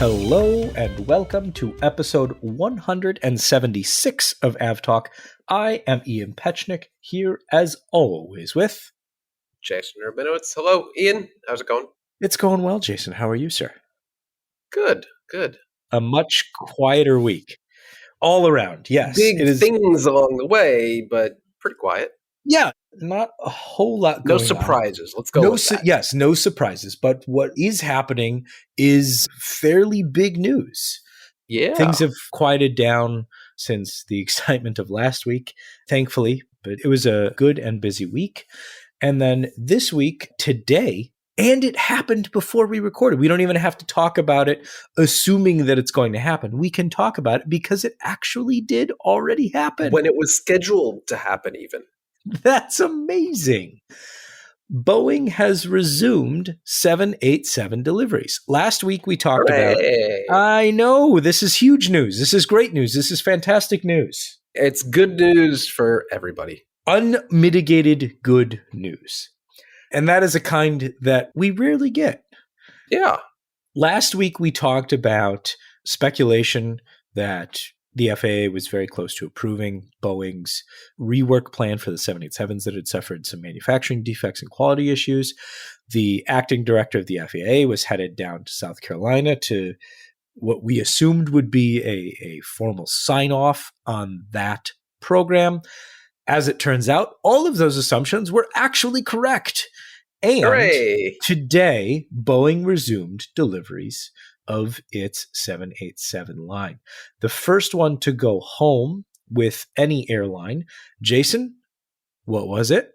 Hello and welcome to episode 176 of AvTalk. I am Ian Petchnick, here as always with Jason Rabinowitz. Hello, Ian. How's it going? It's going well, Jason. How are you, sir? Good. A much quieter week. All around, yes. Big It is. things along the way, but pretty quiet. Yeah, not a whole lot going on. No surprises. Let's go with that. Yes, no surprises. But what is happening is fairly big news. Yeah. Things have quieted down since the excitement of last week, thankfully. But it was a good and busy week. And then this week, today, and it happened before we recorded. We don't even have to talk about it, assuming that it's going to happen. We can talk about it because it actually did already happen. When it was scheduled to happen, even. That's amazing. Boeing has resumed 787 deliveries. Last week we talked about, I know, this is huge news. This is great news. This is fantastic news. It's good news for everybody. Unmitigated good news. And that is a kind that we rarely get. Yeah. Last week we talked about speculation that the FAA was very close to approving Boeing's rework plan for the 787s that had suffered some manufacturing defects and quality issues. The acting director of the FAA was headed down to South Carolina to what we assumed would be a formal sign-off on that program. As it turns out, all of those assumptions were actually correct. And Hooray! Today, Boeing resumed deliveries of its 787 line. The first one to go home with any airline. Jason, what was it?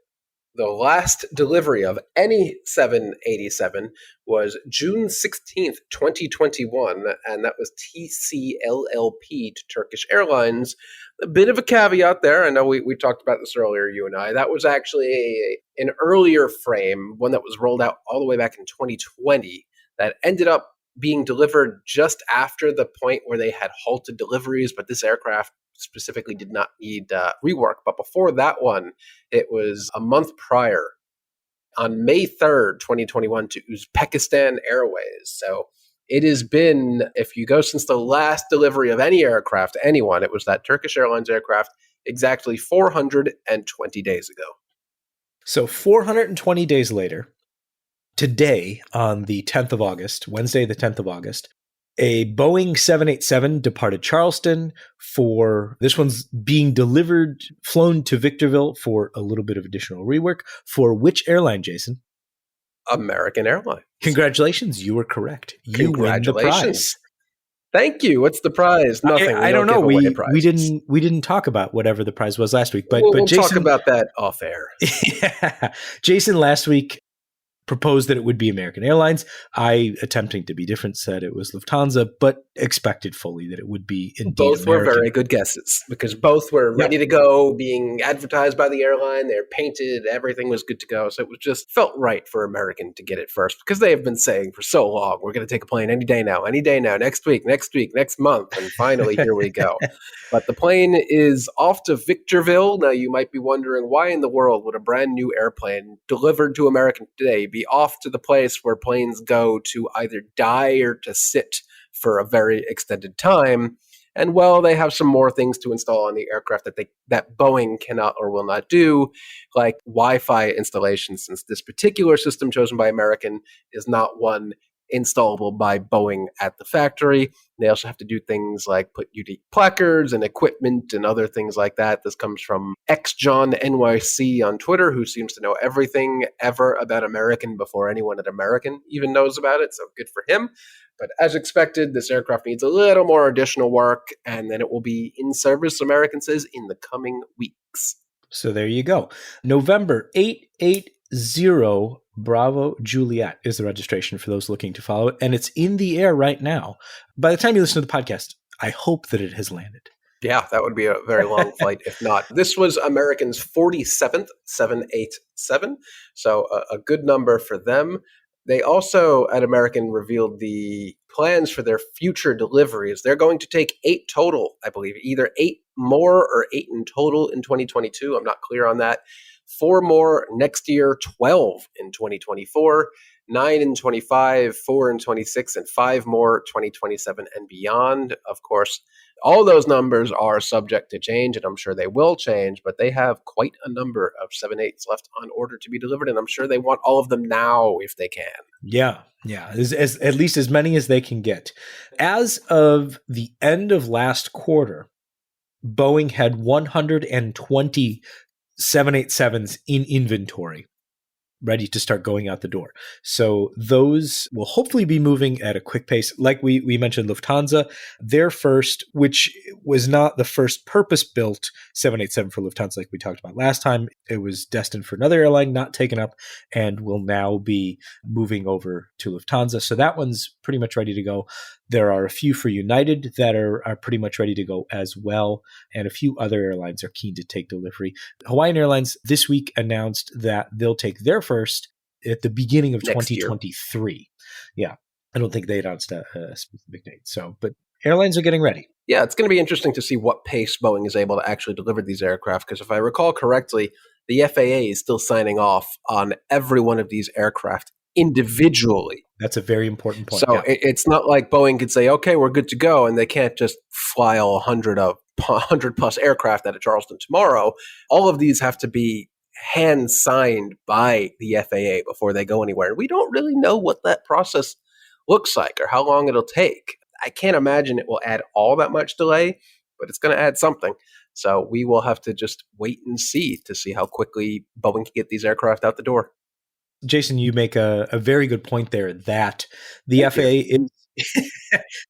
The last delivery of any 787 was June 16th, 2021, and that was TCLLP to Turkish Airlines. A bit of a caveat there. I know we talked about this earlier, you and I. That was actually an earlier frame, one that was rolled out all the way back in 2020, that ended up being delivered just after the point where they had halted deliveries, but this aircraft specifically did not need rework. But before that one, it was a month prior, on May 3rd, 2021, to Uzbekistan Airways. So it has been, if you go since the last delivery of any aircraft to anyone, it was that Turkish Airlines aircraft exactly 420 days ago. So 420 days later, today, on the 10th of August, Wednesday, the 10th of August, a Boeing 787 departed Charleston for, this one's being delivered, flown to Victorville for a little bit of additional rework. For which airline, Jason? American Airlines. Congratulations, you were correct. You win the prize. Thank you. What's the prize? Nothing. I don't know. We didn't talk about whatever the prize was last week, but we'll Jason, talk about that off air. Yeah, Jason last week proposed that it would be American Airlines. I, attempting to be different, said it was Lufthansa, but expected fully that it would be indeed both American. Were very good guesses because both were ready to go, being advertised by the airline. They're painted. Everything was good to go. So it was just felt right for American to get it first because they have been saying for so long, we're going to take a plane any day now, next week, next month. And finally, here we go. But the plane is off to Victorville. Now, you might be wondering, why in the world would a brand new airplane delivered to American today be off to the place where planes go to either die or to sit for a very extended time? And well, they have some more things to install on the aircraft that Boeing cannot or will not do, like Wi-Fi installation, since this particular system chosen by American is not one installable by Boeing at the factory. They also have to do things like put unique placards and equipment and other things like that. This comes from XJohnNYC on Twitter, who seems to know everything ever about American before anyone at American even knows about it, so good for him. But as expected, this aircraft needs a little more additional work, and then it will be in service, American says, in the coming weeks. So there you go. November 880 Bravo Juliet is the registration for those looking to follow it, and it's in the air right now. By the time you listen to the podcast, I hope that it has landed. Yeah, that would be a very long flight if not. This was American's 47th 787, so a good number for them. They also, at American, revealed the plans for their future deliveries. They're going to take 8 total, I believe, either 8 more or 8 in total in 2022. I'm not clear on that. 4 more next year, 12 in 2024. 9 in 25, 4 in 26, and 5 more 2027 and beyond. Of course, all those numbers are subject to change, and I'm sure they will change, but they have quite a number of 787s left on order to be delivered, and I'm sure they want all of them now if they can. Yeah, at least as many as they can get. As of the end of last quarter, Boeing had 120 787s in inventory, ready to start going out the door. So those will hopefully be moving at a quick pace. Like we mentioned Lufthansa, their first, which was not the first purpose-built 787 for Lufthansa like we talked about last time. It was destined for another airline, not taken up, and will now be moving over to Lufthansa. So that one's pretty much ready to go. There are a few for United that are pretty much ready to go as well, and a few other airlines are keen to take delivery. Hawaiian Airlines this week announced that they'll take their first at the beginning of Next 2023. Yeah, I don't think they announced a specific date. So, but airlines are getting ready. Yeah, it's going to be interesting to see what pace Boeing is able to actually deliver these aircraft, because if I recall correctly, the FAA is still signing off on every one of these aircraft individually. That's a very important point. So it's not like Boeing could say, okay, we're good to go, and they can't just fly all 100 plus aircraft out of Charleston tomorrow. All of these have to be hand signed by the FAA before they go anywhere. And we don't really know what that process looks like or how long it'll take. I can't imagine it will add all that much delay, but it's going to add something. So we will have to just wait and see to see how quickly Boeing can get these aircraft out the door. Jason, you make a very good point there that the FAA is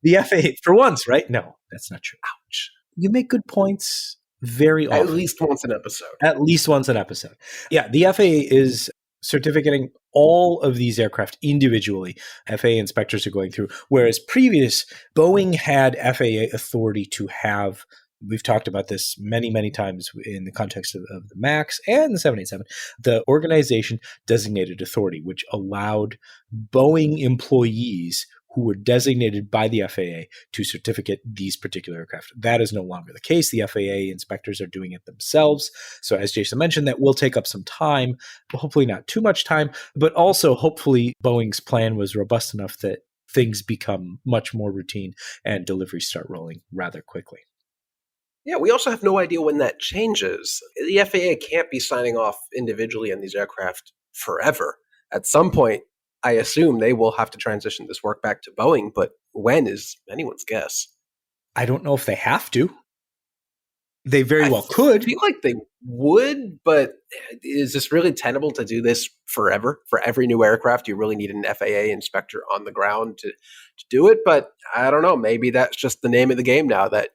the FAA for once, right? No, that's not true. Ouch. You make good points very often. At least once an episode. At least once an episode. Yeah, the FAA is certificating all of these aircraft individually. FAA inspectors are going through, whereas previous Boeing had FAA authority to have. We've talked about this many, many times in the context of the MAX and the 787, the organization designated authority, which allowed Boeing employees who were designated by the FAA to certificate these particular aircraft. That is no longer the case. The FAA inspectors are doing it themselves. So as Jason mentioned, that will take up some time, hopefully not too much time, but also hopefully Boeing's plan was robust enough that things become much more routine and deliveries start rolling rather quickly. Yeah, we also have no idea when that changes. The FAA can't be signing off individually on these aircraft forever. At some point, I assume they will have to transition this work back to Boeing, but when is anyone's guess. I don't know if they have to. They very well could. I feel like they would, but is this really tenable to do this forever? For every new aircraft, you really need an FAA inspector on the ground to do it. But I don't know. Maybe that's just the name of the game now, that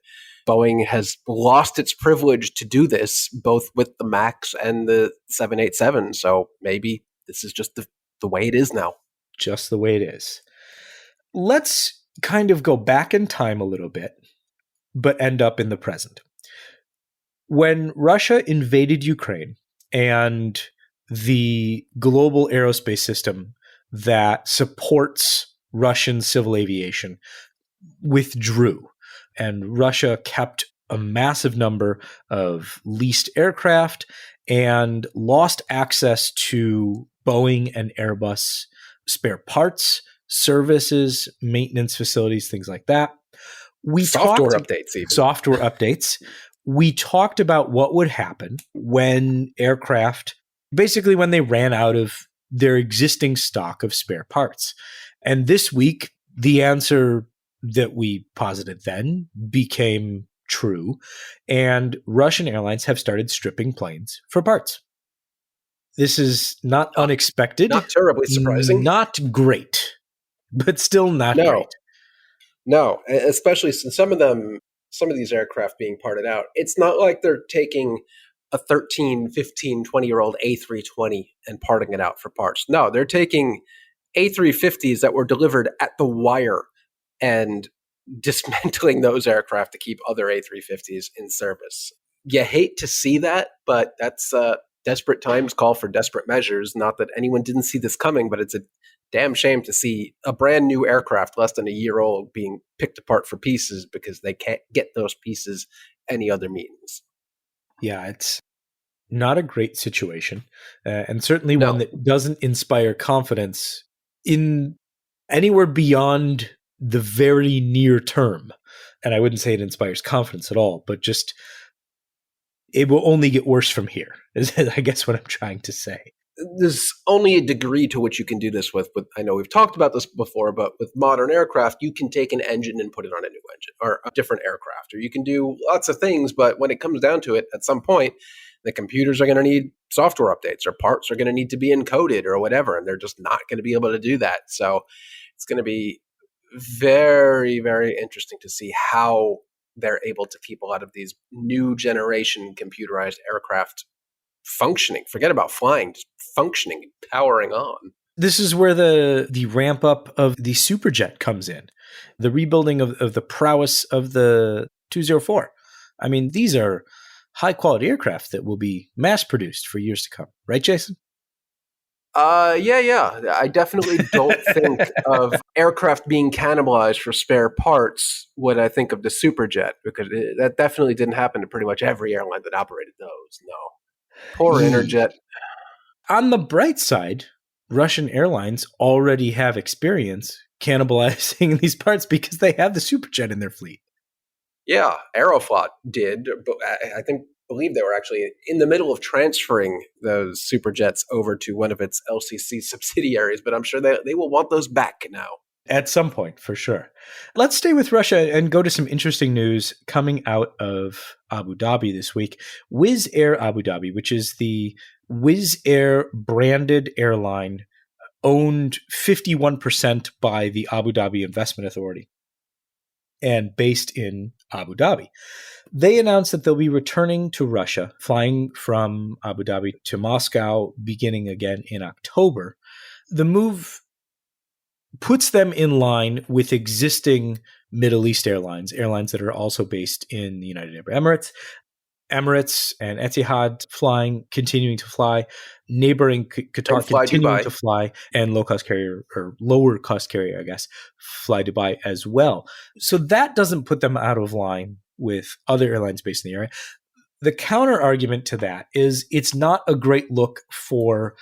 Boeing has lost its privilege to do this, both with the MAX and the 787. So maybe this is just the way it is now. Just the way it is. Let's kind of go back in time a little bit, but end up in the present. When Russia invaded Ukraine and the global aerospace system that supports Russian civil aviation withdrew, and Russia kept a massive number of leased aircraft and lost access to Boeing and Airbus spare parts, services, maintenance facilities, things like that. Software updates. We talked about what would happen when aircraft, basically when they ran out of their existing stock of spare parts. And this week, the answer that we posited then became true, and Russian airlines have started stripping planes for parts. This is not unexpected. Not terribly surprising. Not great, but still not great. No, especially since some of these aircraft being parted out, it's not like they're taking a 13, 15, 20-year-old A320 and parting it out for parts. No, they're taking A350s that were delivered at the wire and dismantling those aircraft to keep other A350s in service. You hate to see that, but that's desperate times call for desperate measures. Not that anyone didn't see this coming, but it's a damn shame to see a brand new aircraft less than a year old being picked apart for pieces because they can't get those pieces any other means. Yeah, it's not a great situation, and certainly one that doesn't inspire confidence in anywhere beyond the very near term. And I wouldn't say it inspires confidence at all, but just it will only get worse from here, is I guess what I'm trying to say. There's only a degree to which you can do this with. I know we've talked about this before, but with modern aircraft, you can take an engine and put it on a new engine or a different aircraft, or you can do lots of things. But when it comes down to it, at some point, the computers are going to need software updates, or parts are going to need to be encoded or whatever, and they're just not going to be able to do that. So it's going to be very, very interesting to see how they're able to keep a lot of these new generation computerized aircraft functioning. Forget about flying, just functioning, powering on. This is where the ramp up of the Superjet comes in, the rebuilding of the prowess of the 204. I mean, these are high quality aircraft that will be mass produced for years to come, right, Jason? Yeah. I definitely don't think of aircraft being cannibalized for spare parts when I think of the Superjet, because that definitely didn't happen to pretty much every airline that operated those. No. Poor Interjet. On the bright side, Russian airlines already have experience cannibalizing these parts because they have the Superjet in their fleet. Yeah, Aeroflot did, but I believe they were actually in the middle of transferring those Superjets over to one of its LCC subsidiaries, but I'm sure they will want those back now. At some point, for sure. Let's stay with Russia and go to some interesting news coming out of Abu Dhabi this week. Wizz Air Abu Dhabi, which is the Wizz Air branded airline, owned 51% by the Abu Dhabi Investment Authority and based in Abu Dhabi. They announced that they'll be returning to Russia, flying from Abu Dhabi to Moscow beginning again in October. The move puts them in line with existing Middle East airlines that are also based in the United Arab Emirates. Emirates and Etihad continuing to fly, neighboring Qatar continuing Dubai. To fly, and low-cost carrier, or lower-cost carrier, I guess, Fly Dubai as well. So that doesn't put them out of line with other airlines based in the area. The counter argument to that is it's not a great look for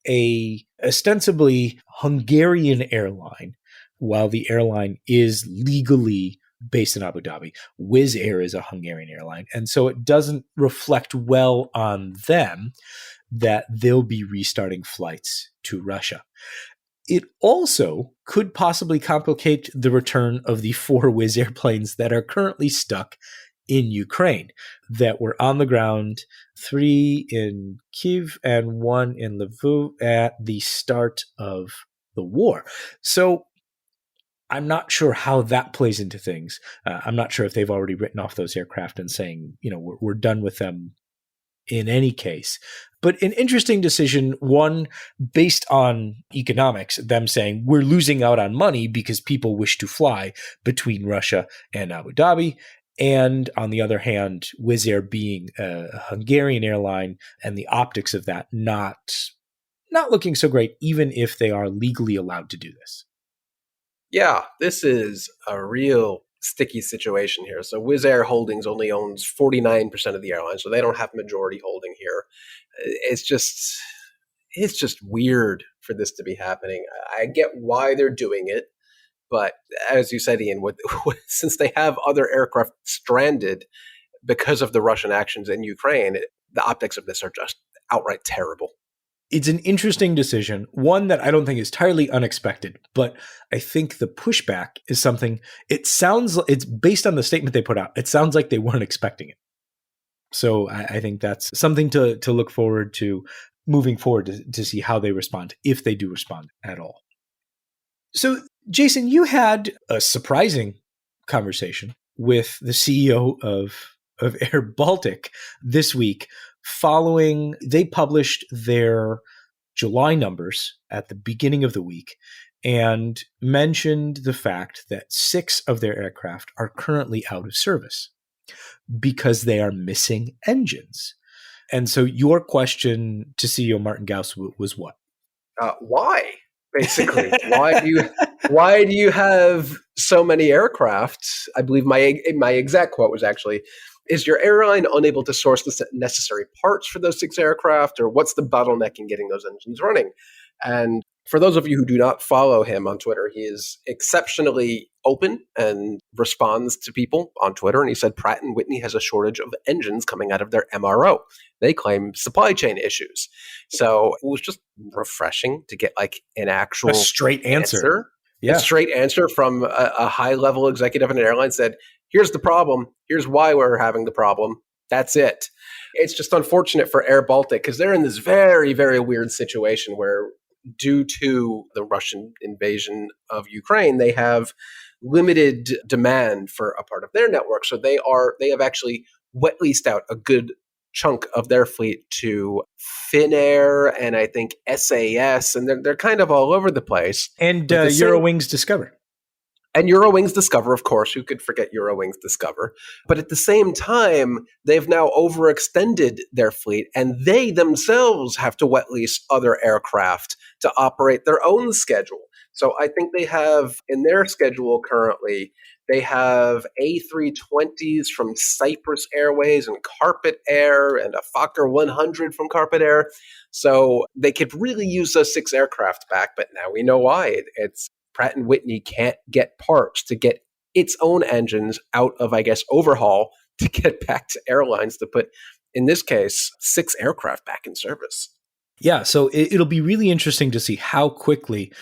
a ostensibly Hungarian airline, while the airline is legally based in Abu Dhabi. Wizz Air is a Hungarian airline, and so it doesn't reflect well on them that they'll be restarting flights to Russia. It also could possibly complicate the return of the 4 Wizz airplanes that are currently stuck in Ukraine, that were on the ground, 3 in Kyiv and 1 in Lviv at the start of the war. So I'm not sure how that plays into things. I'm not sure if they've already written off those aircraft and saying, we're done with them in any case. But an interesting decision, one based on economics, them saying we're losing out on money because people wish to fly between Russia and Abu Dhabi. And on the other hand, Wizz Air being a Hungarian airline and the optics of that not looking so great, even if they are legally allowed to do this. Yeah, this is a real sticky situation here. So Wizz Air Holdings only owns 49% of the airline, so they don't have majority holding here. It's just weird for this to be happening. I get why they're doing it, but as you said, Ian, since they have other aircraft stranded because of the Russian actions in Ukraine, the optics of this are just outright terrible. It's an interesting decision, one that I don't think is entirely unexpected, but I think the pushback is something, it's based on the statement they put out. It sounds like they weren't expecting it. So I think that's something to look forward to moving forward to see how they respond, if they do respond at all. So, Jason, you had a surprising conversation with the CEO of Air Baltic this week, following they published their July numbers at the beginning of the week and mentioned the fact that 6 of their aircraft are currently out of service because they are missing engines. And so your question to CEO Martin Gauss was what? Why? Basically, why do you have so many aircraft? I believe my exact quote was actually, is your airline unable to source the necessary parts for those 6 aircraft, or what's the bottleneck in getting those engines running? And For those of you who do not follow him on Twitter, he is exceptionally open and responds to people on Twitter. And he said Pratt & Whitney has a shortage of engines coming out of their MRO. They claim supply chain issues. So it was just refreshing to get like an actual a straight answer. Yeah. A straight answer from a high-level executive in an airline said, here's the problem. Here's why we're having the problem. That's it. It's just unfortunate for Air Baltic because they're in this very, very weird situation where due to the Russian invasion of Ukraine, they have limited demand for a part of their network. So they have actually wet leased out a good chunk of their fleet to Finnair and I think SAS, and they're kind of all over the place. And Eurowings Discover. And Eurowings Discover, of course, who could forget Eurowings Discover? But at the same time, they've now overextended their fleet, and they themselves have to wet lease other aircraft to operate their own schedule. So I think they have, in their schedule currently, they have A320s from Cyprus Airways and Carpet Air and a Fokker 100 from Carpet Air. So they could really use those 6 aircraft back, but now we know why. It's Pratt & Whitney can't get parts to get its own engines out of, I guess, overhaul to get back to airlines to put, in this case, 6 aircraft back in service. Yeah, so it'll be really interesting to see how quickly,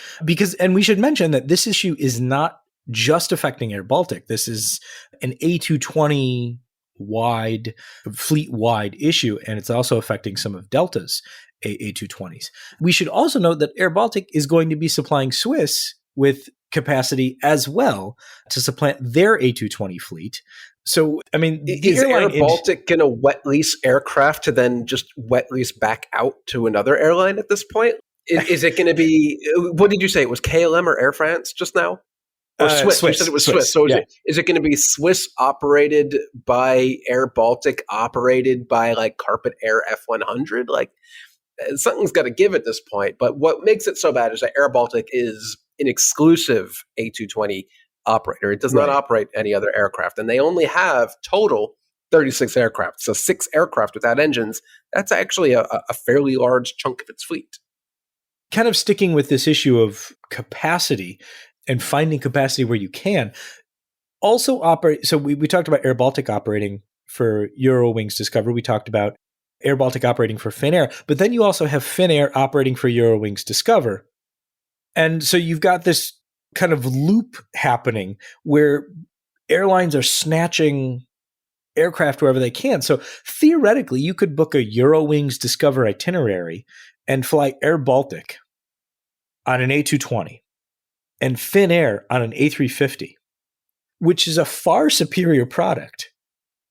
and we should mention that this issue is not just affecting Air Baltic. This is an A220 wide, fleet-wide issue, and it's also affecting some of Delta's A220s. We should also note that Air Baltic is going to be supplying Swiss with capacity as well to supplant their A220 fleet. So, I mean, is Air Baltic going to wet lease aircraft to then just wet lease back out to another airline at this point? Is it going to be, what did you say? It was KLM or Air France just now? Or Swiss? You said it was Swiss. So is it going to be Swiss operated by Air Baltic, operated by like Carpet Air F100? Like, something's got to give at this point. But what makes it so bad is that Air Baltic is an exclusive A220 operator. It does not operate any other aircraft. And they only have total 36 aircraft. So 6 aircraft without engines, that's actually a fairly large chunk of its fleet. Kind of sticking with this issue of capacity and finding capacity where you can. Also operate. So we talked about Air Baltic operating for Eurowings Discover. We talked about Air Baltic operating for Finnair. But then you also have Finnair operating for Eurowings Discover. And so you've got this kind of loop happening where airlines are snatching aircraft wherever they can. So theoretically, you could book a Eurowings Discover itinerary and fly Air Baltic on an A220 and Finnair on an A350, which is a far superior product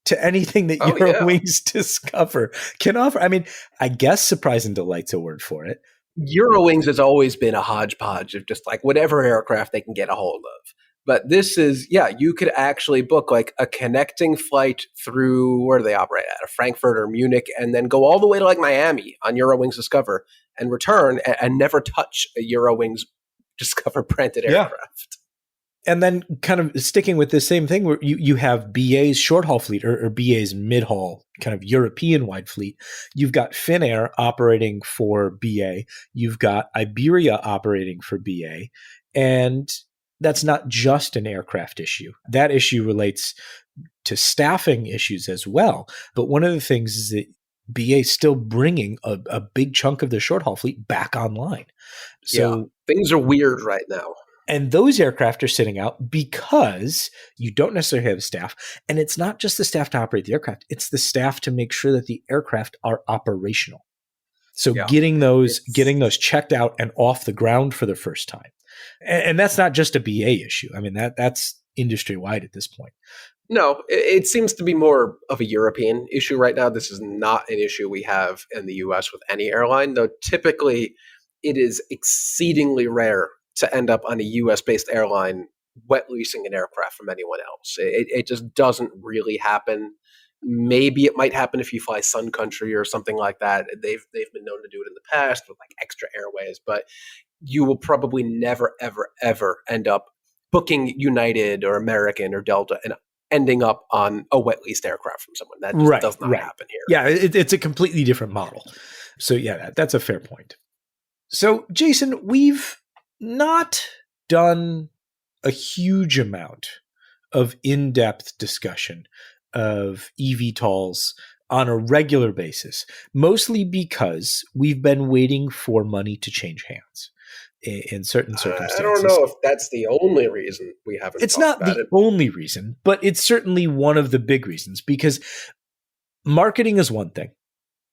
to anything that Eurowings Discover can offer. I mean, I guess surprise and delight's a word for it. Eurowings has always been a hodgepodge of just like whatever aircraft they can get a hold of. But this is, you could actually book like a connecting flight through, where do they operate at? Frankfurt or Munich, and then go all the way to like Miami on Eurowings Discover and return and never touch a Eurowings Discover branded aircraft. And then kind of sticking with the same thing where you have BA's short haul fleet or BA's mid haul kind of European wide fleet. You've got Finnair operating for BA. You've got Iberia operating for BA. And that's not just an aircraft issue. That issue relates to staffing issues as well. But one of the things is that BA is still bringing a big chunk of their short haul fleet back online. So things are weird right now. And those aircraft are sitting out because you don't necessarily have staff. And it's not just the staff to operate the aircraft. It's the staff to make sure that the aircraft are operational. So getting those checked out and off the ground for the first time. And that's not just a BA issue. I mean, that's industry-wide at this point. No, it seems to be more of a European issue right now. This is not an issue we have in the U.S. with any airline, though typically it is exceedingly rare to end up on a U.S.-based airline wet leasing an aircraft from anyone else. It just doesn't really happen. Maybe it might happen if you fly Sun Country or something like that. They've been known to do it in the past with like Extra Airways, but you will probably never, ever, ever end up booking United or American or Delta and ending up on a wet leased aircraft from someone. That just does not happen here. Yeah, it's a completely different model. So that's a fair point. So, Jason, we've not done a huge amount of in-depth discussion of eVTOLs on a regular basis, mostly because we've been waiting for money to change hands in certain circumstances. I don't know if that's the only reason we haven't It's talked not about the it. only reason, but it's certainly one of the big reasons, because marketing is one thing,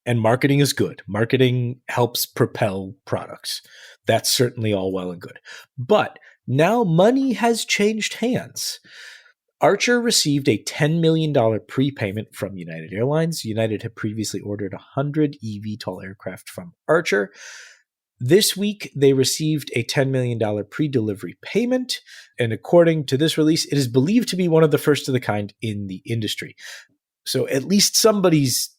and marketing is good. Marketing helps propel products. That's certainly all well and good. But now money has changed hands. Archer received a $10 million prepayment from United Airlines. United had previously ordered 100 eVTOL aircraft from Archer. This week, they received a $10 million pre-delivery payment, and according to this release, it is believed to be one of the first of the kind in the industry. So at least somebody's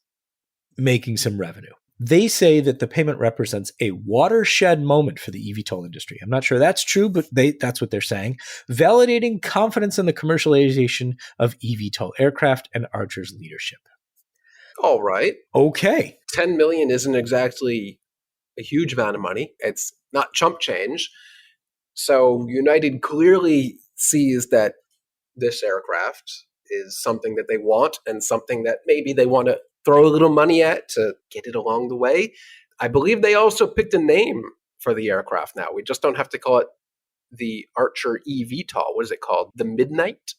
making some revenue. They say that the payment represents a watershed moment for the eVTOL industry. I'm not sure that's true, but that's what they're saying, validating confidence in the commercialization of eVTOL aircraft and Archer's leadership. All right. Okay. 10 million isn't exactly a huge amount of money. It's not chump change. So United clearly sees that this aircraft is something that they want and something that maybe they want to throw a little money at to get it along the way. I believe they also picked a name for the aircraft now. We just don't have to call it the Archer eVTOL. What is it called? The Midnight?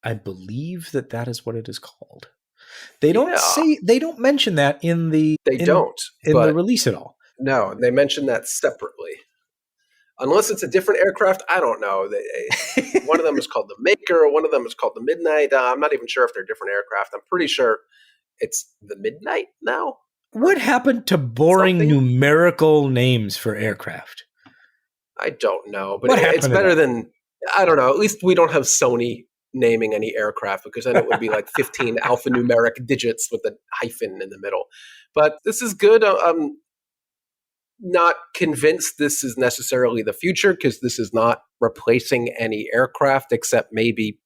I believe that is what it is called. They don't mention that in the the release at all. No, they mention that separately. Unless it's a different aircraft, I don't know. One of them is called the Maker, one of them is called the Midnight. I'm not even sure if they're different aircraft. I'm pretty sure it's the Midnight now. What happened to boring numerical names for aircraft? I don't know, but it's better than, I don't know, at least we don't have Sony naming any aircraft, because then it would be like 15 alphanumeric digits with a hyphen in the middle. But this is good. I'm not convinced this is necessarily the future, because this is not replacing any aircraft except maybe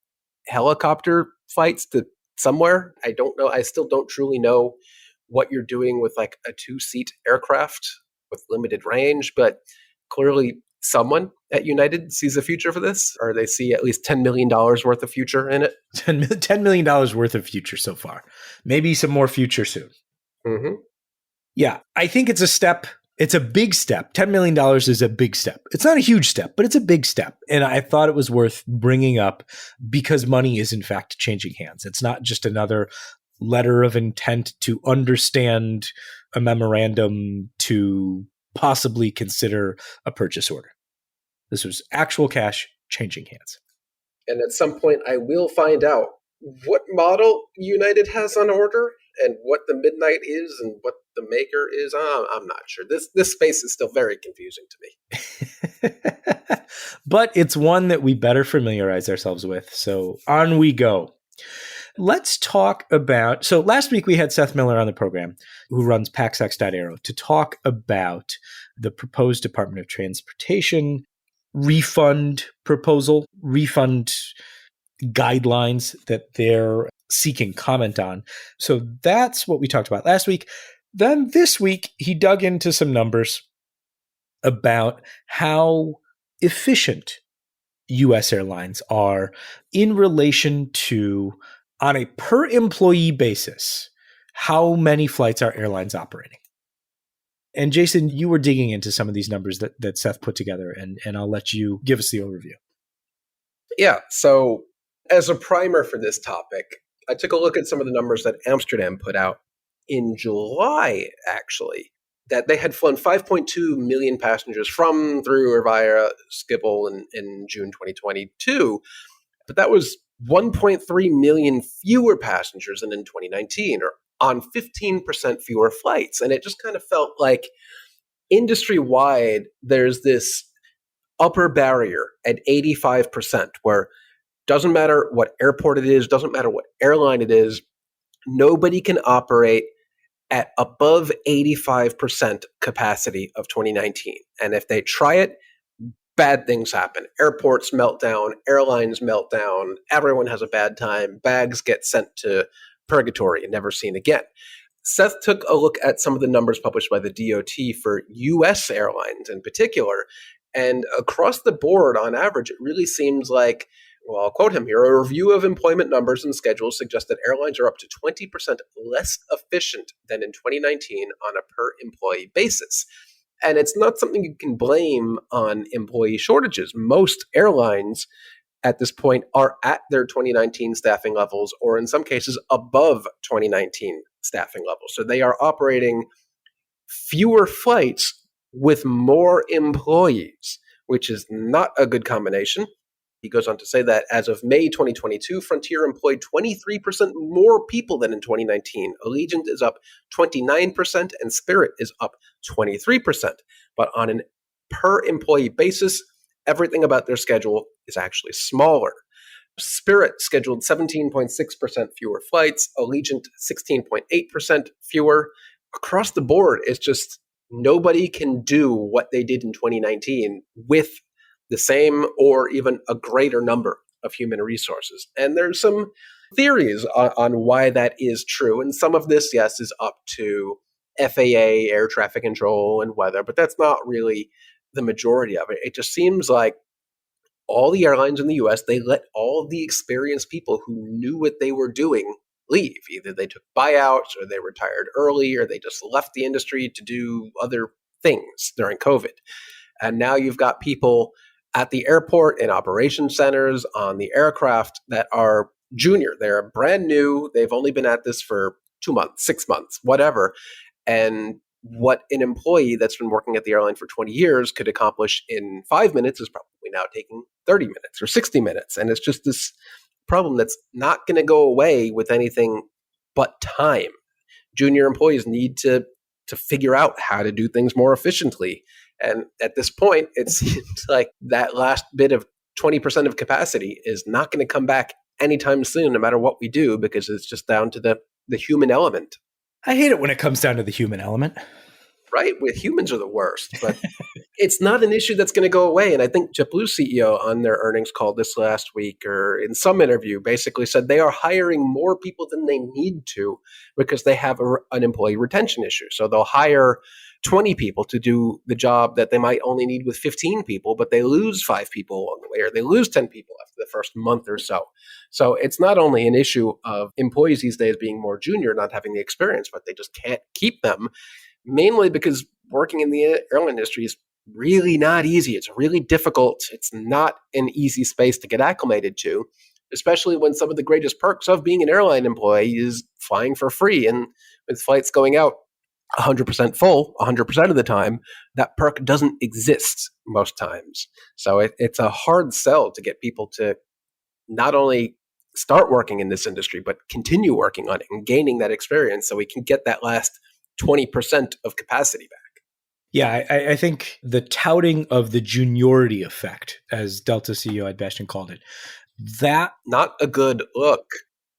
helicopter flights to somewhere. I don't know. I still don't truly know what you're doing with like a 2-seat aircraft with limited range, but clearly someone at United sees a future for this, or they see at least $10 million worth of future in it. $10 million worth of future so far. Maybe some more future soon. Mm-hmm. Yeah, I think it's a step. It's a big step. $10 million is a big step. It's not a huge step, but it's a big step. And I thought it was worth bringing up because money is in fact changing hands. It's not just another letter of intent to understand a memorandum to possibly consider a purchase order. This was actual cash changing hands. And at some point, I will find out what model United has on order and what the Midnight is and what the Maker is. I'm not sure. This space is still very confusing to me. But it's one that we better familiarize ourselves with. So on we go. Let's talk about, so last week we had Seth Miller on the program, who runs PaxX.aero, to talk about the proposed Department of Transportation refund proposal, refund guidelines that they're seeking comment on. So that's what we talked about last week. Then this week, he dug into some numbers about how efficient U.S. airlines are in relation to, on a per employee basis, how many flights are airlines operating. And Jason, you were digging into some of these numbers that Seth put together, and I'll let you give us the overview. Yeah, so as a primer for this topic, I took a look at some of the numbers that Amsterdam put out in July, actually, that they had flown 5.2 million passengers from, through, or via Schiphol in June 2022. But that was 1.3 million fewer passengers than in 2019, or on 15% fewer flights. And it just kind of felt like industry-wide, there's this upper barrier at 85%, where doesn't matter what airport it is, doesn't matter what airline it is, nobody can operate at above 85% capacity of 2019. And if they try it, bad things happen. Airports melt down, airlines melt down, everyone has a bad time, bags get sent to purgatory and never seen again. Seth took a look at some of the numbers published by the DOT for U.S. airlines in particular. And across the board, on average, it really seems like, well, I'll quote him here, a review of employment numbers and schedules suggests that airlines are up to 20% less efficient than in 2019 on a per employee basis. And it's not something you can blame on employee shortages. Most airlines at this point are at their 2019 staffing levels, or in some cases above 2019 staffing levels. So they are operating fewer flights with more employees, which is not a good combination. He goes on to say that as of May 2022, Frontier employed 23% more people than in 2019. Allegiant is up 29% and Spirit is up 23%. But on an per employee basis, everything about their schedule is actually smaller. Spirit scheduled 17.6% fewer flights, Allegiant 16.8% fewer. Across the board, it's just nobody can do what they did in 2019 with the same or even a greater number of human resources. And there's some theories on why that is true. And some of this, yes, is up to FAA, air traffic control, and weather, but that's not really the majority of it. It just seems like all the airlines in the US, they let all of the experienced people who knew what they were doing leave. Either they took buyouts or they retired early or they just left the industry to do other things during COVID. And now you've got people at the airport, in operation centers, on the aircraft that are junior. They're brand new. They've only been at this for 2 months, 6 months, whatever. And what an employee that's been working at the airline for 20 years could accomplish in 5 minutes is probably now taking 30 minutes or 60 minutes. And it's just this problem that's not going to go away with anything but time. Junior employees need to figure out how to do things more efficiently. And at this point, it seems like that last bit of 20% of capacity is not going to come back anytime soon, no matter what we do, because it's just down to the human element. I hate it when it comes down to the human element. Right? With humans are the worst, but it's not an issue that's going to go away. And I think JetBlue's CEO on their earnings call this last week or in some interview basically said they are hiring more people than they need to because they have an employee retention issue. So they'll hire 20 people to do the job that they might only need with 15 people, but they lose 5 people along the way, or they lose 10 people after the first month or so. So it's not only an issue of employees these days being more junior, not having the experience, but they just can't keep them. Mainly because working in the airline industry is really not easy. It's really difficult. It's not an easy space to get acclimated to, especially when some of the greatest perks of being an airline employee is flying for free. And with flights going out 100% full 100% of the time, that perk doesn't exist most times. So it's a hard sell to get people to not only start working in this industry, but continue working on it and gaining that experience so we can get that last 20% of capacity back. Yeah, I think the touting of the juniority effect, as Delta CEO Ed Bastian called it, that not a good look.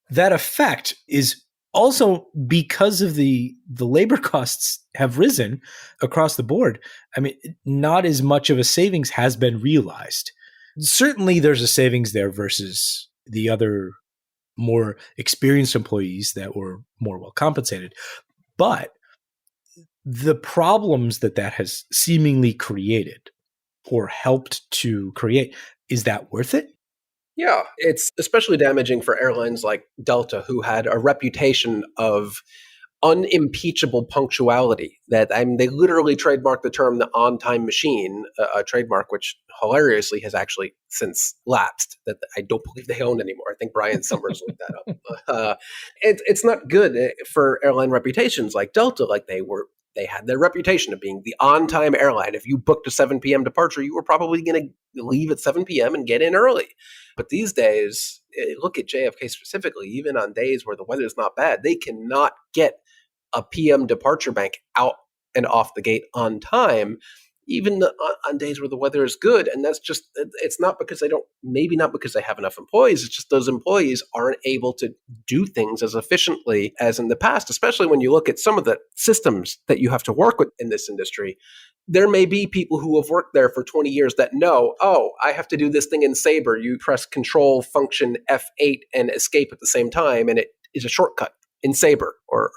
That effect is also because of the labor costs have risen across the board. I mean, not as much of a savings has been realized. Certainly there's a savings there versus the other more experienced employees that were more well compensated. But the problems that has seemingly created or helped to create, is that worth it? Yeah, it's especially damaging for airlines like Delta, who had a reputation of unimpeachable punctuality. That they literally trademarked the term "the on-time machine," a trademark which hilariously has actually since lapsed. That I don't believe they own anymore. I think Brian Summers looked that up. It's not good for airline reputations like Delta. Like they had their reputation of being the on-time airline. If you booked a 7 p.m. departure, you were probably going to leave at 7 p.m. and get in early. But these days, look at JFK specifically, even on days where the weather is not bad, they cannot get a PM departure bank out and off the gate on time, even on days where the weather is good. And that's just, it's not because maybe not because they have enough employees. It's just those employees aren't able to do things as efficiently as in the past, especially when you look at some of the systems that you have to work with in this industry. There may be people who have worked there for 20 years that know, oh, I have to do this thing in Sabre. You press Control Function F8 and escape at the same time, and it is a shortcut in Sabre or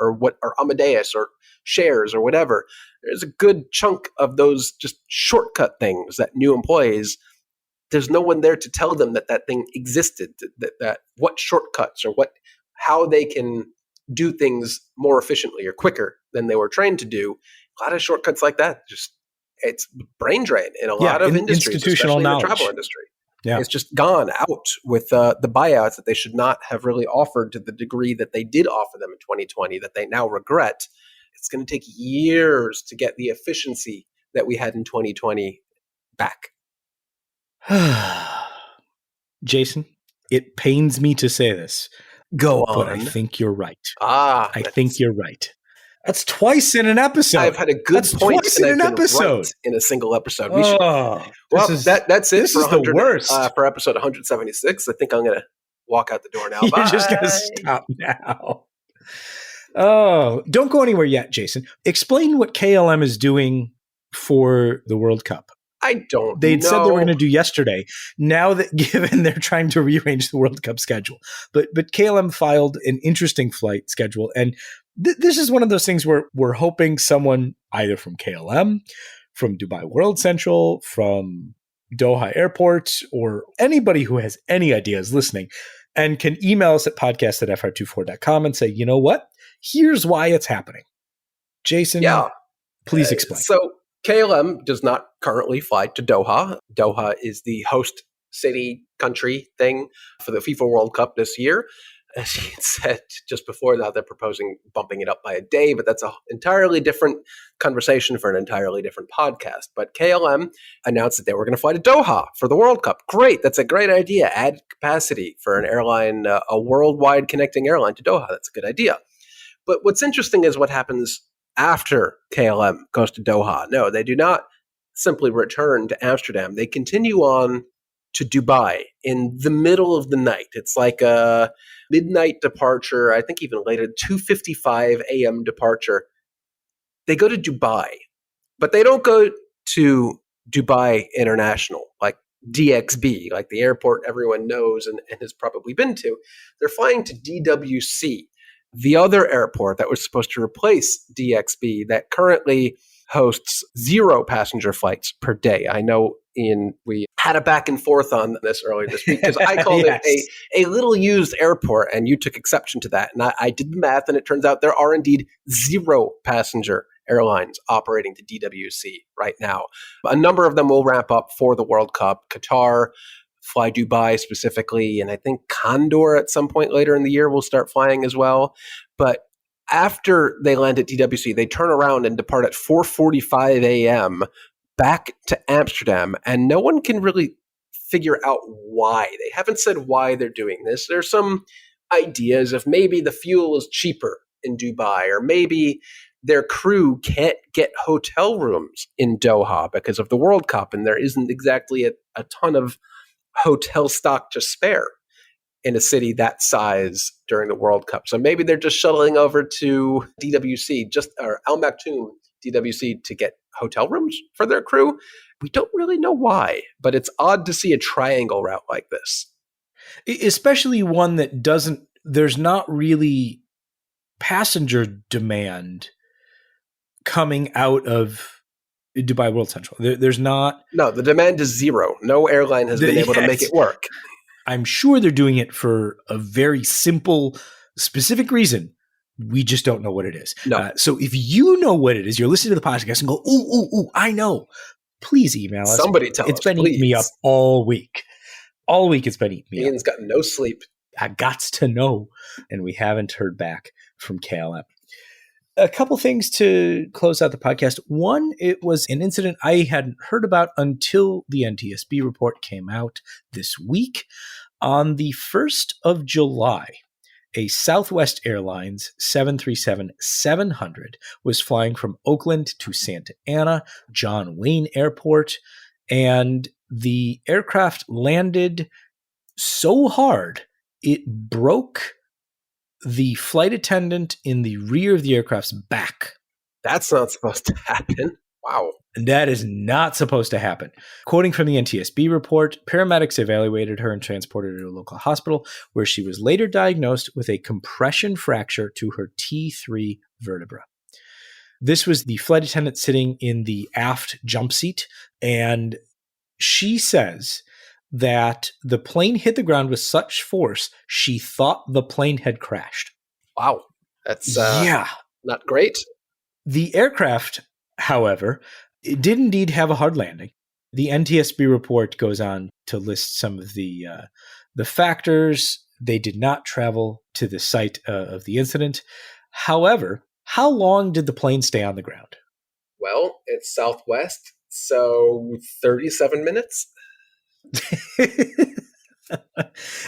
Amadeus or shares or whatever. There's a good chunk of those just shortcut things that new employees, there's no one there to tell them that thing existed, that what shortcuts or how they can do things more efficiently or quicker than they were trained to do. A lot of shortcuts like that, just it's brain drain in a lot of industries, institutional especially knowledge. in the travel industry. Yeah. It's just gone out with the buyouts that they should not have really offered to the degree that they did offer them in 2020 that they now regret. It's going to take years to get the efficiency that we had in 2020 back. Jason, it pains me to say this. Go on. But I think you're right. I think you're right. That's twice in an episode. I've had a good point twice in an episode. Right in a single episode. This That's it. Is the worst for episode 176. I think I'm going to walk out the door now. You're just going to stop now. Oh, don't go anywhere yet, Jason. Explain what KLM is doing for the World Cup. I don't They'd said they were going to do yesterday. Now that given they're trying to rearrange the World Cup schedule. But KLM filed an interesting flight schedule. And this is one of those things where we're hoping someone either from KLM, from Dubai World Central, from Doha Airport, or anybody who has any ideas listening and can email us at podcast@fr24.com and say, you know what? Here's why it's happening. Jason, please explain. So KLM does not currently fly to Doha. Doha is the host city country thing for the FIFA World Cup this year. As he said just before, now they're proposing bumping it up by a day, but that's an entirely different conversation for an entirely different podcast. But KLM announced that they were going to fly to Doha for the World Cup. Great. That's a great idea. Add capacity for an airline, a worldwide connecting airline to Doha. That's a good idea. But what's interesting is what happens after KLM goes to Doha. No, they do not simply return to Amsterdam. They continue on to Dubai in the middle of the night. It's like a midnight departure, I think even later, 2:55 a.m. departure. They go to Dubai, but they don't go to Dubai International, like DXB, like the airport everyone knows and has probably been to. They're flying to DWC, the other airport that was supposed to replace DXB that currently hosts 0 passenger flights per day. I know, Ian, we had a back and forth on this earlier this week because I called it a little used airport and you took exception to that. And I did the math and it turns out there are indeed 0 passenger airlines operating to DWC right now. A number of them will wrap up for the World Cup. Qatar, Fly Dubai specifically, and I think Condor at some point later in the year will start flying as well. But after they land at DWC, they turn around and depart at 4:45 a.m. back to Amsterdam, and no one can really figure out why. They haven't said why they're doing this. There's some ideas of maybe the fuel is cheaper in Dubai, or maybe their crew can't get hotel rooms in Doha because of the World Cup, and there isn't exactly a ton of hotel stock to spare in a city that size during the World Cup. So maybe they're just shuttling over to DWC, or Al Maktoum DWC, to get hotel rooms for their crew. We don't really know why, but it's odd to see a triangle route like this. Especially one that there's not really passenger demand coming out of Dubai World Central. There's not. No, the demand is 0. No airline has been able to make it work. I'm sure they're doing it for a very simple, specific reason. We just don't know what it is. No. So if you know what it is, you're listening to the podcast and go, ooh, I know. Please email us. Somebody tell us, It's been please. eating me up all week. All week it's been eating me Ian's up. got no sleep. I gots to know. And we haven't heard back from KLM. A couple things to close out the podcast. One, it was an incident I hadn't heard about until the NTSB report came out this week. On the 1st of July, a Southwest Airlines 737-700 was flying from Oakland to Santa Ana, John Wayne Airport, and the aircraft landed so hard it broke the flight attendant in the rear of the aircraft's back. That's not supposed to happen. Wow. That is not supposed to happen. Quoting from the NTSB report, paramedics evaluated her and transported her to a local hospital, where she was later diagnosed with a compression fracture to her T3 vertebra. This was the flight attendant sitting in the aft jump seat, and she says that the plane hit the ground with such force, she thought the plane had crashed. Wow. That's not great. The aircraft, however, it did indeed have a hard landing. The NTSB report goes on to list some of the factors. They did not travel to the site of the incident. However, how long did the plane stay on the ground? Well, it's Southwest, so 37 minutes.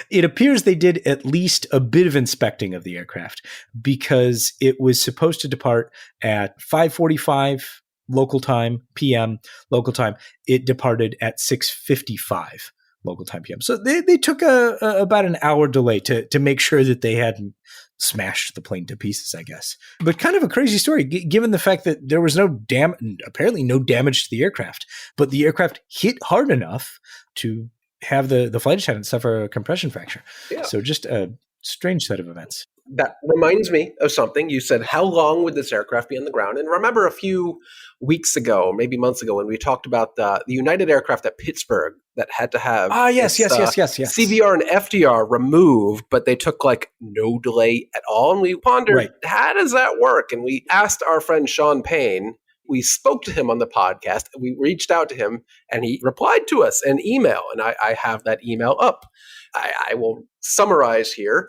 It appears they did at least a bit of inspecting of the aircraft, because it was supposed to depart at 5:45 local time PM local time. It departed at 6:55 local time PM. So they took about an hour delay to make sure that they hadn't smashed the plane to pieces, I guess. But kind of a crazy story, given the fact that there was apparently no damage to the aircraft, but the aircraft hit hard enough to have the flight attendant suffer a compression fracture. Yeah. So just a strange set of events. That reminds me of something. You said, how long would this aircraft be on the ground? And remember a few weeks ago, maybe months ago, when we talked about the United aircraft at Pittsburgh that had to have yes. CVR and FDR removed, but they took like no delay at all. And we pondered, How does that work? And we asked our friend Sean Payne. We spoke to him on the podcast. We reached out to him, and he replied to us an email. And I have that email up. I will summarize here.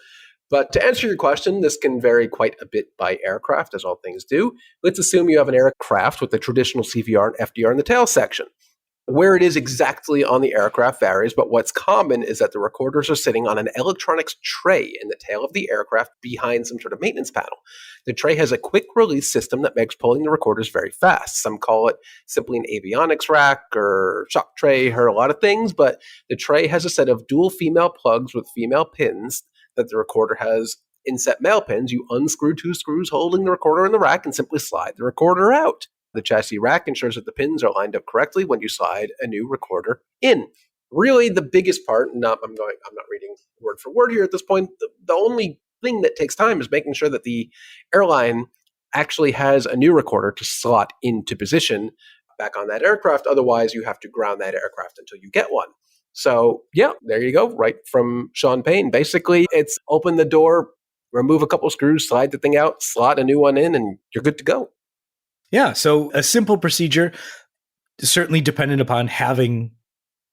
But to answer your question, this can vary quite a bit by aircraft, as all things do. Let's assume you have an aircraft with the traditional CVR and FDR in the tail section. Where it is exactly on the aircraft varies, but what's common is that the recorders are sitting on an electronics tray in the tail of the aircraft behind some sort of maintenance panel. The tray has a quick release system that makes pulling the recorders very fast. Some call it simply an avionics rack or shock tray, heard a lot of things, but the tray has a set of dual female plugs with female pins that the recorder has inset male pins. You unscrew two screws holding the recorder in the rack and simply slide the recorder out. The chassis rack ensures that the pins are lined up correctly when you slide a new recorder in. Really, the biggest part, I'm not reading word for word here at this point, the only thing that takes time is making sure that the airline actually has a new recorder to slot into position back on that aircraft. Otherwise, you have to ground that aircraft until you get one. So, yeah, there you go, right from Sean Payne. Basically, it's open the door, remove a couple screws, slide the thing out, slot a new one in, and you're good to go. Yeah, so a simple procedure, certainly dependent upon having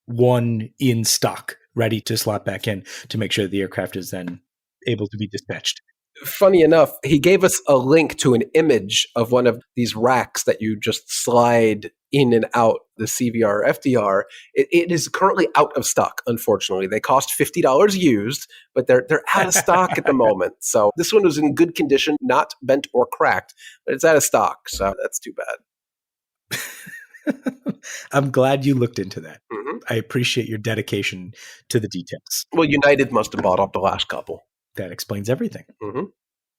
one in stock ready to slot back in to make sure the aircraft is then able to be dispatched. Funny enough, he gave us a link to an image of one of these racks that you just slide in and out, the CVR FDR. It is currently out of stock, unfortunately. They cost $50 used, but they're out of stock at the moment. So this one was in good condition, not bent or cracked, but it's out of stock. So that's too bad. I'm glad you looked into that. Mm-hmm. I appreciate your dedication to the details. Well, United must have bought up the last couple. That explains everything. Mm-hmm.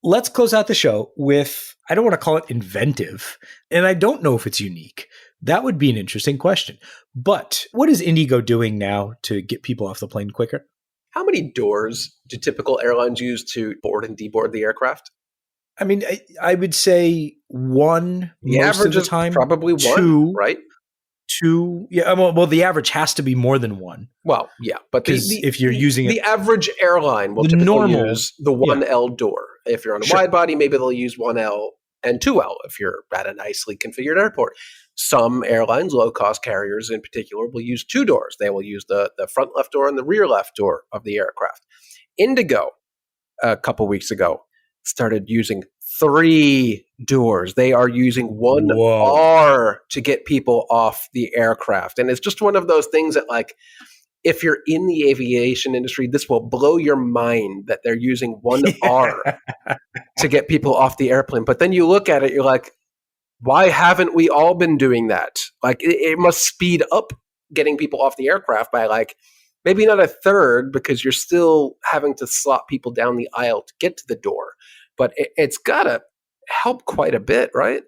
Let's close out the show with, I don't want to call it inventive, and I don't know if it's unique. That would be an interesting question. But what is Indigo doing now to get people off the plane quicker? How many doors do typical airlines use to board and deboard the aircraft? I mean, I would say one the most average of the time. Probably one, two, right? Two. Yeah, well, the average has to be more than one. Well, yeah. But if you're using the average airline will typically use the 1L door. If you're on a wide body, maybe they'll use 1L and 2L if you're at a nicely configured airport. Some airlines, low-cost carriers in particular, will use two doors. They will use the front left door and the rear left door of the aircraft. Indigo, a couple weeks ago, started using 3 doors. They are using 1R to get people off the aircraft. And it's just one of those things that, like, if you're in the aviation industry, this will blow your mind that they're using 1R to get people off the airplane. But then you look at it, you're like, why haven't we all been doing that? Like, it must speed up getting people off the aircraft by, like, maybe not a third, because you're still having to slot people down the aisle to get to the door. But it's got to help quite a bit, right?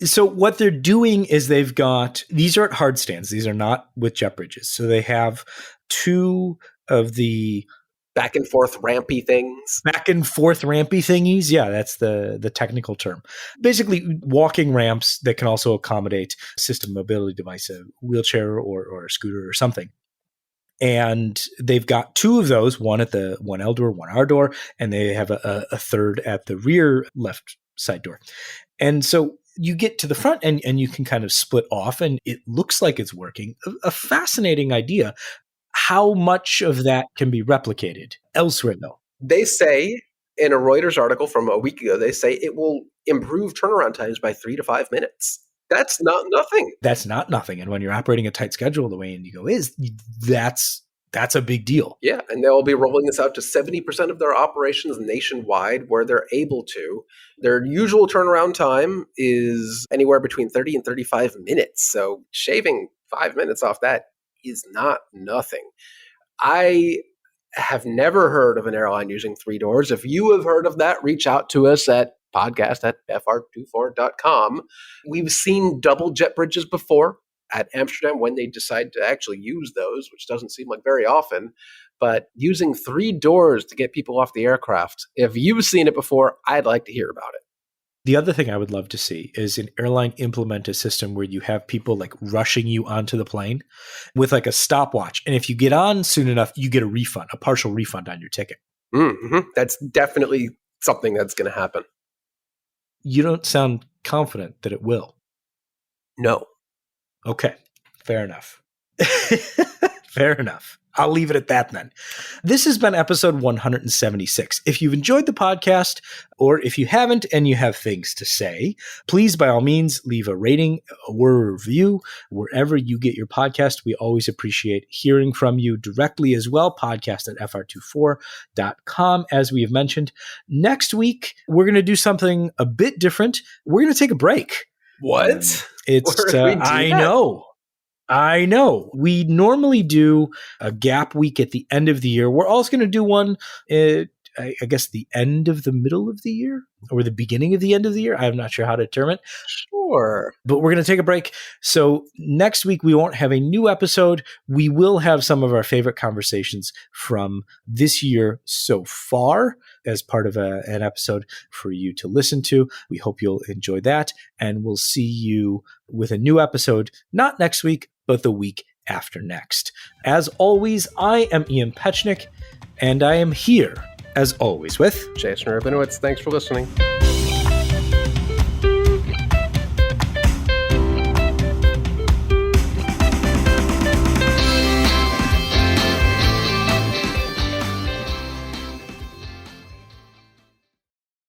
So what they're doing is they've got, these are at hard stands. These are not with jet bridges. So they have two of the back and forth rampy things. Back and forth rampy thingies. Yeah, that's the technical term. Basically walking ramps that can also accommodate assisted mobility device, a wheelchair or a scooter or something. And they've got two of those, one at the 1L door, 1R door, and they have a third at the rear left side door. And so you get to the front and you can kind of split off and it looks like it's working. A fascinating idea. How much of that can be replicated elsewhere, though? They say in a Reuters article from a week ago, they say it will improve turnaround times by 3 to 5 minutes. That's not nothing. That's not nothing. And when you're operating a tight schedule the way Indigo is, that's a big deal. Yeah, and they'll be rolling this out to 70% of their operations nationwide where they're able to. Their usual turnaround time is anywhere between 30 and 35 minutes. So shaving 5 minutes off that is not nothing. I have never heard of an airline using 3 doors. If you have heard of that, reach out to us at podcast@fr24.com. We've seen double jet bridges before at Amsterdam when they decide to actually use those, which doesn't seem like very often. But using 3 doors to get people off the aircraft, if you've seen it before, I'd like to hear about it. The other thing I would love to see is an airline implement a system where you have people like rushing you onto the plane with like a stopwatch. And if you get on soon enough, you get a refund, a partial refund on your ticket. Mm-hmm. That's definitely something that's going to happen. You don't sound confident that it will. No. Okay. Fair enough. Fair enough. I'll leave it at that then. This has been episode 176. If you've enjoyed the podcast, or if you haven't and you have things to say, please, by all means, leave a rating, a word review, wherever you get your podcast. We always appreciate hearing from you directly as well. Podcast@fr24.com, as we have mentioned. Next week, we're going to do something a bit different. We're going to take a break. What? It's I know. We normally do a gap week at the end of the year. We're also going to do one, I guess, the end of the middle of the year or the beginning of the end of the year. I'm not sure how to term it. Sure. But we're going to take a break. So next week, we won't have a new episode. We will have some of our favorite conversations from this year so far as part of an episode for you to listen to. We hope you'll enjoy that. And we'll see you with a new episode, not next week, but the week after next. As always, I am Ian Petchnick, and I am here, as always, with Jason Rabinowitz. Thanks for listening.